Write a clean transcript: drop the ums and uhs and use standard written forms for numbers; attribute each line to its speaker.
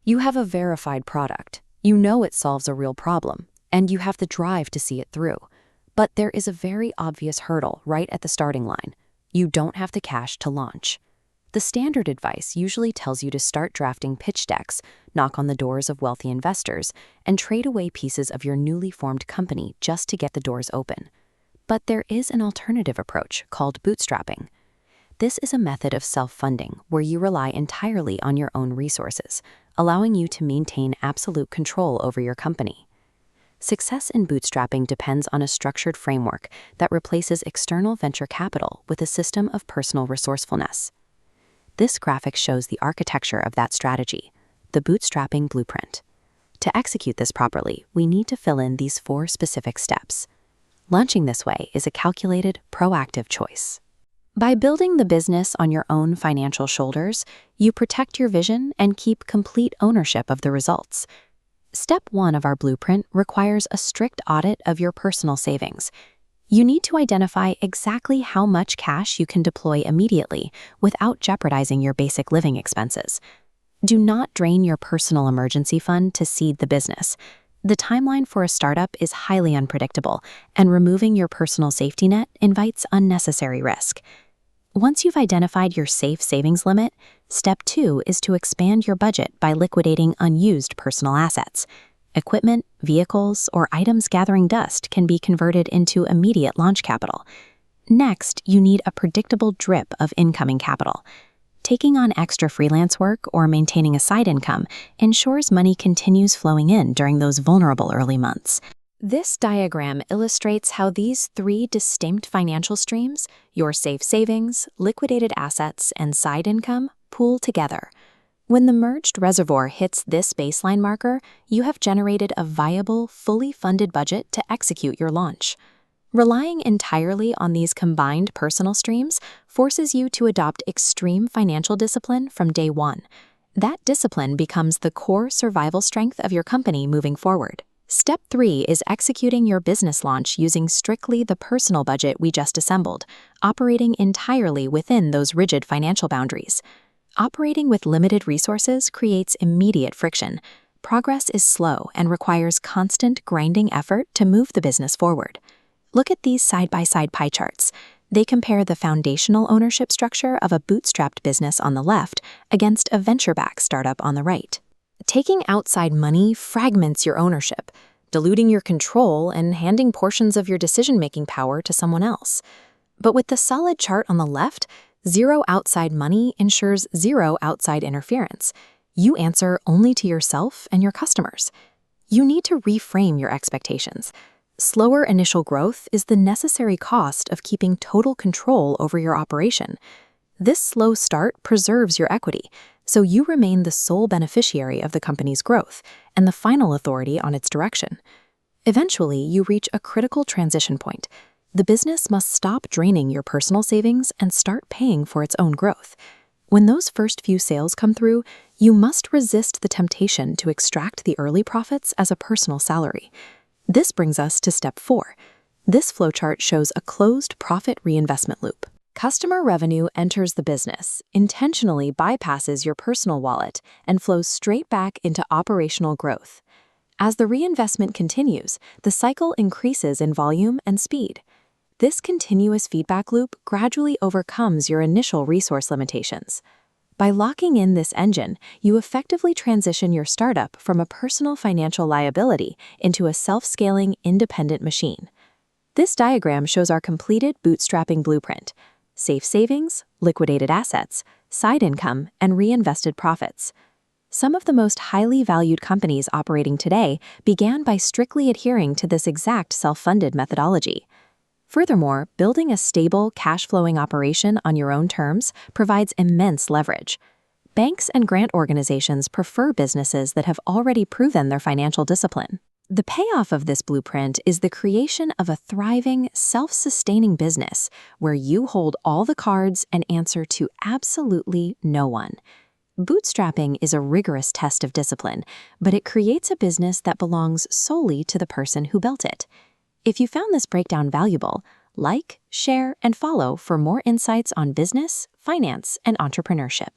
Speaker 1: You have a verified product. You know it solves a real problem, and you have the drive to see it through. But there is a very obvious hurdle right at the starting line. You don't have the cash to launch. The standard advice usually tells you to start drafting pitch decks, knock on the doors of wealthy investors, and trade away pieces of your newly formed company just to get the doors open. But there is an alternative approach called bootstrapping. This is a method of self-funding where you rely entirely on your own resources, allowing you to maintain absolute control over your company. Success in bootstrapping depends on a structured framework that replaces external venture capital with a system of personal resourcefulness. This graphic shows the architecture of that strategy, the bootstrapping blueprint. To execute this properly, we need to fill in these 4 specific steps. Launching this way is a calculated, proactive choice. By building the business on your own financial shoulders, you protect your vision and keep complete ownership of the results. Step 1 of our blueprint requires a strict audit of your personal savings. You need to identify exactly how much cash you can deploy immediately without jeopardizing your basic living expenses. Do not drain your personal emergency fund to seed the business. The timeline for a startup is highly unpredictable, and removing your personal safety net invites unnecessary risk. Once you've identified your safe savings limit, step 2 is to expand your budget by liquidating unused personal assets. Equipment, vehicles, or items gathering dust can be converted into immediate launch capital. Next, you need a predictable drip of incoming capital. Taking on extra freelance work or maintaining a side income ensures money continues flowing in during those vulnerable early months. This diagram illustrates how these 3 distinct financial streams, your safe savings, liquidated assets, and side income, pool together. When the merged reservoir hits this baseline marker, you have generated a viable, fully funded budget to execute your launch. Relying entirely on these combined personal streams forces you to adopt extreme financial discipline from day 1. That discipline becomes the core survival strength of your company moving forward. Step 3 is executing your business launch using strictly the personal budget we just assembled, operating entirely within those rigid financial boundaries. Operating with limited resources creates immediate friction. Progress is slow and requires constant grinding effort to move the business forward. Look at these side-by-side pie charts. They compare the foundational ownership structure of a bootstrapped business on the left against a venture-backed startup on the right. Taking outside money fragments your ownership, diluting your control and handing portions of your decision-making power to someone else. But with the solid chart on the left, zero outside money ensures zero outside interference. You answer only to yourself and your customers. You need to reframe your expectations. Slower initial growth is the necessary cost of keeping total control over your operation. This slow start preserves your equity, so you remain the sole beneficiary of the company's growth and the final authority on its direction. Eventually, you reach a critical transition point. The business must stop draining your personal savings and start paying for its own growth. When those first few sales come through, you must resist the temptation to extract the early profits as a personal salary. This brings us to step 4. This flowchart shows a closed profit reinvestment loop. Customer revenue enters the business, intentionally bypasses your personal wallet, and flows straight back into operational growth. As the reinvestment continues, the cycle increases in volume and speed. This continuous feedback loop gradually overcomes your initial resource limitations. By locking in this engine, you effectively transition your startup from a personal financial liability into a self-scaling, independent machine. This diagram shows our completed bootstrapping blueprint: safe savings, liquidated assets, side income, and reinvested profits. Some of the most highly valued companies operating today began by strictly adhering to this exact self-funded methodology. Furthermore, building a stable, cash-flowing operation on your own terms provides immense leverage. Banks and grant organizations prefer businesses that have already proven their financial discipline. The payoff of this blueprint is the creation of a thriving, self-sustaining business where you hold all the cards and answer to absolutely no one. Bootstrapping is a rigorous test of discipline, but it creates a business that belongs solely to the person who built it. If you found this breakdown valuable, like, share, and follow for more insights on business, finance, and entrepreneurship.